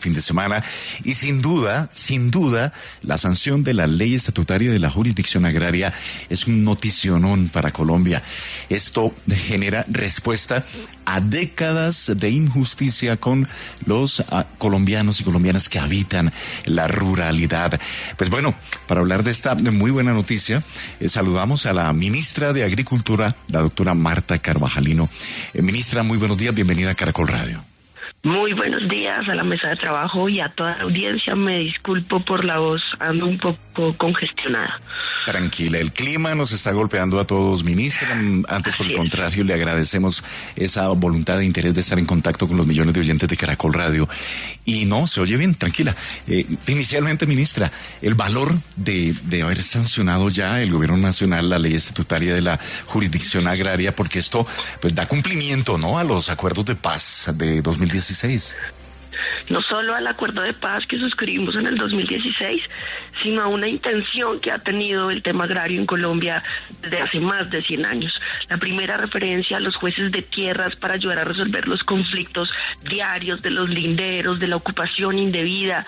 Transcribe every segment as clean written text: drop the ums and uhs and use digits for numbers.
fin de semana y sin duda, la sanción de la ley estatutaria de la jurisdicción agraria es un noticionón para Colombia. Esto genera respuesta a décadas de injusticia con los colombianos y colombianas que habitan la ruralidad. Pues bueno, para hablar de esta muy buena noticia, saludamos a la ministra de Agricultura, la doctora Marta Carvajalino. Ministra, muy buenos días, bienvenida a Caracol Radio. Muy buenos días a la mesa de trabajo y a toda la audiencia. Me disculpo por la voz, ando un poco congestionada. Tranquila, el clima nos está golpeando a todos, ministra. Antes, por el contrario, le agradecemos esa voluntad de interés de estar en contacto con los millones de oyentes de Caracol Radio. Y no, se oye bien, tranquila. Inicialmente, ministra, el valor de haber sancionado ya el gobierno nacional la ley estatutaria de la jurisdicción agraria, porque esto pues da cumplimiento, ¿no?, a los acuerdos de paz de 2016. No solo al acuerdo de paz que suscribimos en el 2016, sino a una intención que ha tenido el tema agrario en Colombia desde hace más de 100 años. La primera referencia a los jueces de tierras para ayudar a resolver los conflictos diarios de los linderos, de la ocupación indebida,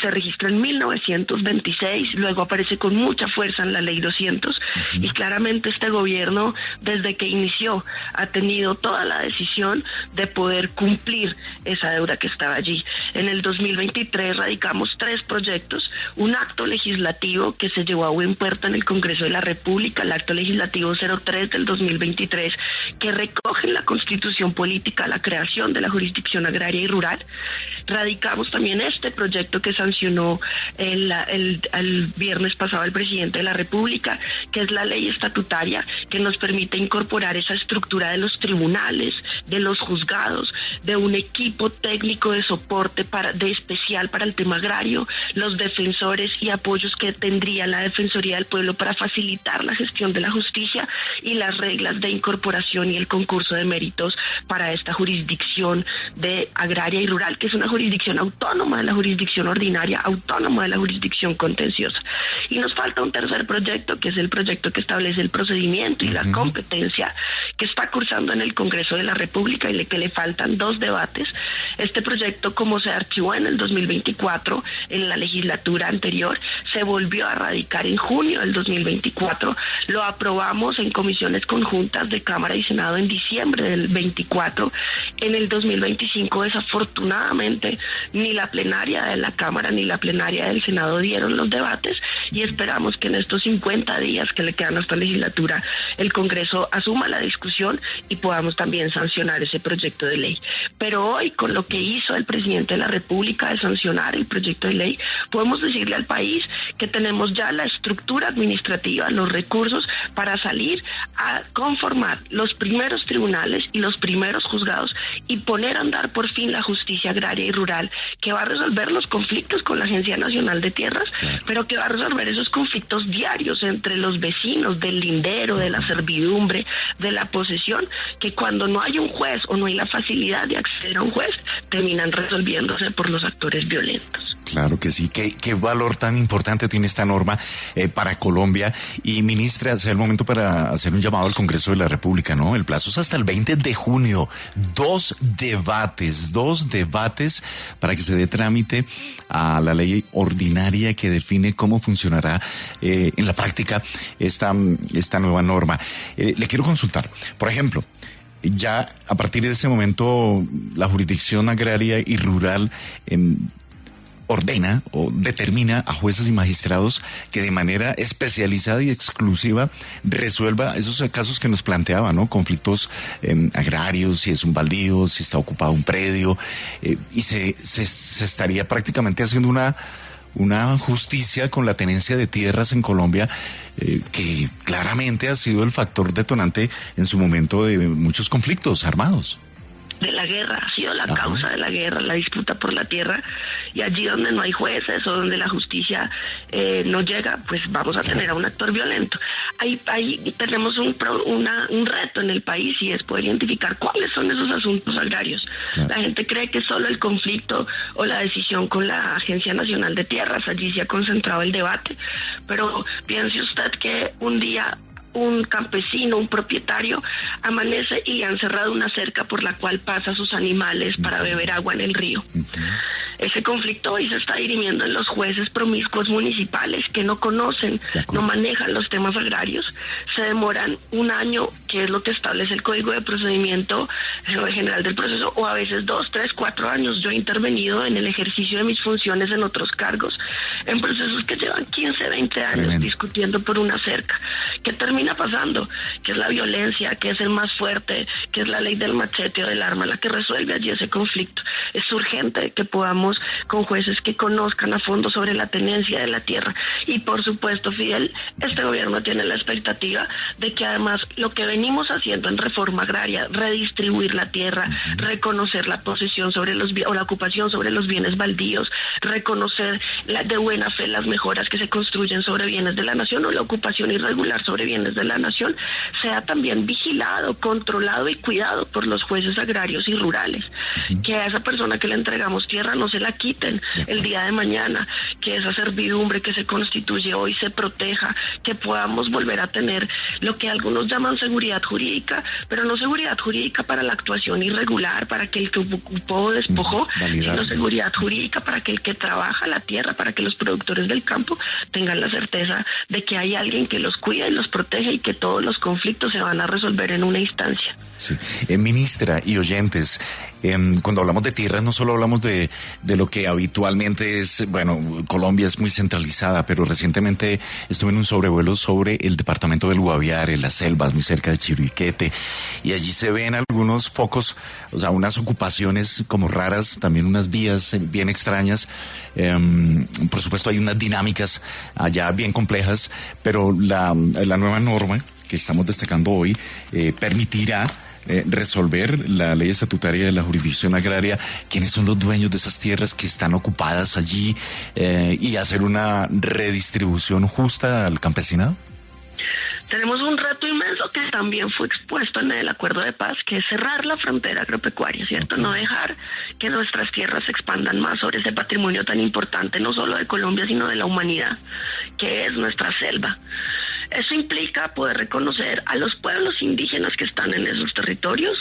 se registra en 1926, luego aparece con mucha fuerza en la ley 200, y claramente este gobierno, desde que inició, ha tenido toda la decisión de poder cumplir esa deuda que estaba allí. En el 2023 radicamos 3 proyectos, un acto legislativo que se llevó a buen puerto en el Congreso de la República, el acto legislativo 03 del 2023, que recoge en la Constitución Política la creación de la jurisdicción agraria y rural. Radicamos también este proyecto que sancionó el viernes pasado el presidente de la República, que es la ley estatutaria que nos permite incorporar esa estructura de los tribunales, de los juzgados, de un equipo técnico de soporte de especial para el tema agrario, los defensores y apoyos que tendría la Defensoría del Pueblo para facilitar la gestión de la justicia y las reglas de incorporación y el concurso de méritos para esta jurisdicción de agraria y rural, que es una jurisdicción autónoma de la jurisdicción ordinaria, autónoma de la jurisdicción contenciosa. Y nos falta un tercer proyecto, que es el proyecto que establece el procedimiento y la competencia, que está cursando en el Congreso de la República y que le faltan 2 debates. Este proyecto, como se archivó en el 2024, en la legislatura anterior, se volvió a radicar en junio del 2024, lo aprobamos en comisiones conjuntas de Cámara y Senado en diciembre del 24, en el 2025 desafortunadamente ni la plenaria de la Cámara ni la plenaria del Senado dieron los debates, y esperamos que en estos 50 días que le quedan a esta legislatura el Congreso asuma la discusión y podamos también sancionar ese proyecto de ley. Pero hoy, con lo que hizo el presidente de la República de sancionar el proyecto de ley, podemos decirle al país que tenemos ya la estructura administrativa, los recursos para salir a conformar los primeros tribunales y los primeros juzgados y poner a andar por fin la justicia agraria y rural, que va a resolver los conflictos con la Agencia Nacional de Tierras, pero que va a resolver esos conflictos diarios entre los vecinos del lindero, de la servidumbre, de la posesión, que cuando no hay un juez o no hay la facilidad de acceder a un juez, terminan resolviéndose por los actores violentos. Claro que sí. ¿Qué valor tan importante tiene esta norma para Colombia? Y, ministra, es el momento para hacer un llamado al Congreso de la República, ¿no? El plazo es hasta el 20 de junio. 2 debates para que se dé trámite a la ley ordinaria que define cómo funcionará en la práctica esta nueva norma. Le quiero consultar, por ejemplo, ya a partir de ese momento la jurisdicción agraria y rural ordena o determina a jueces y magistrados que de manera especializada y exclusiva resuelva esos casos que nos planteaba, ¿no? Conflictos agrarios, si es un baldío, si está ocupado un predio, y se estaría prácticamente haciendo una justicia con la tenencia de tierras en Colombia, que claramente ha sido el factor detonante en su momento de muchos conflictos armados. De la guerra, ha sido la causa de la guerra, la disputa por la tierra, y allí donde no hay jueces o donde la justicia no llega, pues vamos a tener a un actor violento. Ahí tenemos un reto en el país, y es poder identificar cuáles son esos asuntos agrarios. La gente cree que solo el conflicto o la decisión con la Agencia Nacional de Tierras, allí se ha concentrado el debate, pero piense usted que un día un campesino, un propietario, amanece y han cerrado una cerca por la cual pasa sus animales para beber agua en el río. Ese conflicto hoy se está dirimiendo en los jueces promiscuos municipales que no conocen, no manejan los temas agrarios, se demoran un año, que es lo que establece el Código de Procedimiento General del Proceso, o a veces 2, 3, 4 años. Yo he intervenido en el ejercicio de mis funciones en otros cargos, en procesos que llevan 15, 20 años discutiendo por una cerca. ¿Qué termina pasando? Que es la violencia, que es el más fuerte, que es la ley del machete o del arma la que resuelve allí ese conflicto. Es urgente que podamos, con jueces que conozcan a fondo sobre la tenencia de la tierra. Y por supuesto, Fidel, este gobierno tiene la expectativa de que además lo que venimos haciendo en reforma agraria, redistribuir la tierra, reconocer la posesión sobre o la ocupación sobre los bienes baldíos, reconocer de buena fe las mejoras que se construyen sobre bienes de la nación, o la ocupación irregular sobre bienes de la nación, sea también vigilado, controlado y cuidado por los jueces agrarios y rurales. Que a esa persona que le entregamos tierra no se la quiten el día de mañana, que esa servidumbre que se constituye hoy se proteja, que podamos volver a tener lo que algunos llaman seguridad jurídica, pero no seguridad jurídica para la actuación irregular, para que el que ocupó o despojó, sino seguridad jurídica para que el que trabaja la tierra, para que los productores del campo tengan la certeza de que hay alguien que los cuida y los protege, y que todos los conflictos se van a resolver en una instancia. Sí. Ministra y oyentes, cuando hablamos de tierras no solo hablamos de lo que habitualmente es, bueno, Colombia es muy centralizada, pero recientemente estuve en un sobrevuelo sobre el departamento del Guaviare, las selvas, muy cerca de Chiriquete, y allí se ven algunos focos, o sea, unas ocupaciones como raras, también unas vías bien extrañas. Por supuesto hay unas dinámicas allá bien complejas, pero la nueva norma que estamos destacando hoy permitirá resolver la ley estatutaria de la jurisdicción agraria, quiénes son los dueños de esas tierras que están ocupadas allí, y hacer una redistribución justa al campesinado. Tenemos un reto inmenso que también fue expuesto en el acuerdo de paz, que es cerrar la frontera agropecuaria, ¿cierto? No dejar que nuestras tierras se expandan más sobre ese patrimonio tan importante, no solo de Colombia, sino de la humanidad, que es nuestra selva. Eso implica poder reconocer a los pueblos indígenas que están en esos territorios.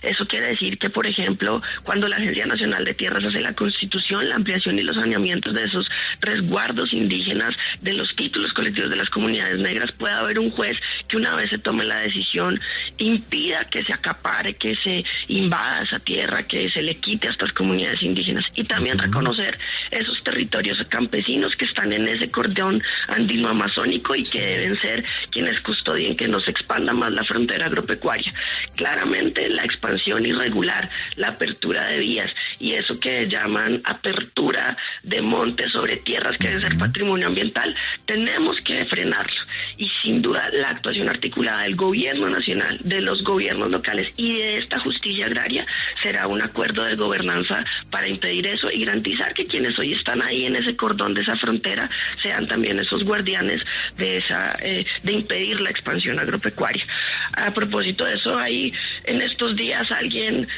Eso quiere decir que, por ejemplo, cuando la Agencia Nacional de Tierras hace la constitución, la ampliación y los saneamientos de esos resguardos indígenas, de los títulos colectivos de las comunidades negras, puede haber un juez que, una vez se tome la decisión, impida que se acapare, que se invada esa tierra, que se le quite a estas comunidades indígenas. Y también reconocer esos territorios campesinos que están en ese cordón andino-amazónico y que deben ser quienes custodien que no se expanda más la frontera agropecuaria. Claramente, la expansión irregular, la apertura de vías y eso que llaman apertura de montes sobre tierras que deben ser patrimonio ambiental, tenemos que frenarlo. Y sin duda la actuación articulada del gobierno nacional, de los gobiernos locales y de esta justicia agraria será un acuerdo de gobernanza para impedir eso y garantizar que quienes hoy están ahí en ese cordón de esa frontera sean también esos guardianes de de impedir la expansión agropecuaria. A propósito de eso, hay en estos días alguien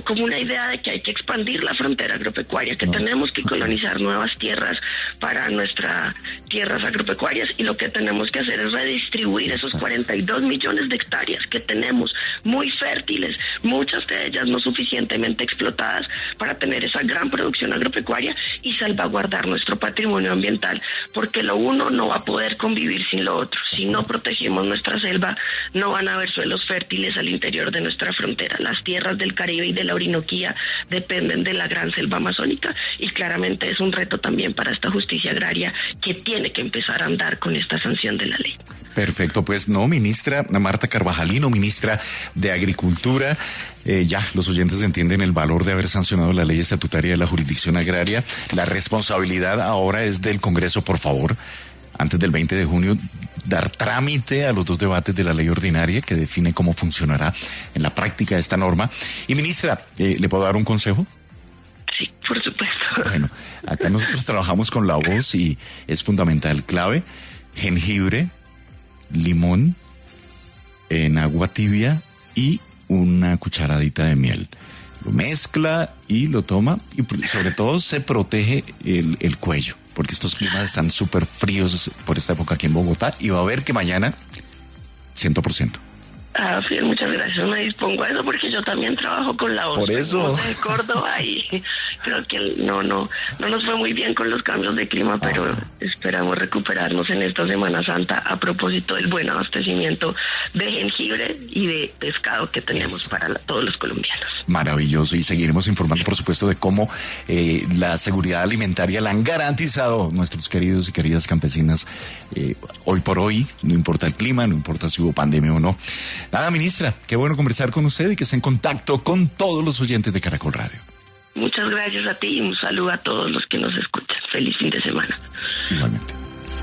como una idea de que hay que expandir la frontera agropecuaria, que tenemos que colonizar nuevas tierras para nuestras tierras agropecuarias, y lo que tenemos que hacer es redistribuir esos 42 millones de hectáreas que tenemos, muy fértiles, muchas de ellas no suficientemente explotadas para tener esa gran producción agropecuaria y salvaguardar nuestro patrimonio ambiental, porque lo uno no va a poder convivir sin lo otro. Si no protegemos nuestra selva, no van a haber suelos fértiles al interior de nuestra frontera. Las tierras del Caribe y de la Orinoquía dependen de la gran selva amazónica, y claramente es un reto también para esta justicia agraria que tiene que empezar a andar con esta sanción de la ley. Perfecto, pues no, ministra Marta Carvajalino, ministra de Agricultura, ya los oyentes entienden el valor de haber sancionado la ley estatutaria de la jurisdicción agraria. La responsabilidad ahora es del Congreso, por favor, antes del 20 de junio, dar trámite a los 2 debates de la ley ordinaria que define cómo funcionará en la práctica esta norma. Y ministra, ¿le puedo dar un consejo? Sí, por supuesto. Bueno, acá nosotros trabajamos con la voz y es fundamental, clave, jengibre, limón en agua tibia y una cucharadita de miel. Lo mezcla y lo toma, y sobre todo se protege el cuello, porque estos climas están súper fríos por esta época aquí en Bogotá, y va a ver que mañana 100%. Fiel, muchas gracias. Me dispongo a eso porque yo también trabajo con la OSPE. Por eso. De Córdoba y creo que no nos fue muy bien con los cambios de clima, pero esperamos recuperarnos en esta Semana Santa a propósito del buen abastecimiento de jengibre y de pescado que tenemos para todos los colombianos. Maravilloso, y seguiremos informando, por supuesto, de cómo la seguridad alimentaria la han garantizado nuestros queridos y queridas campesinas hoy por hoy, no importa el clima, no importa si hubo pandemia o no. Nada, ministra, qué bueno conversar con usted y que esté en contacto con todos los oyentes de Caracol Radio. Muchas gracias a ti y un saludo a todos los que nos escuchan. Feliz fin de semana. Igualmente.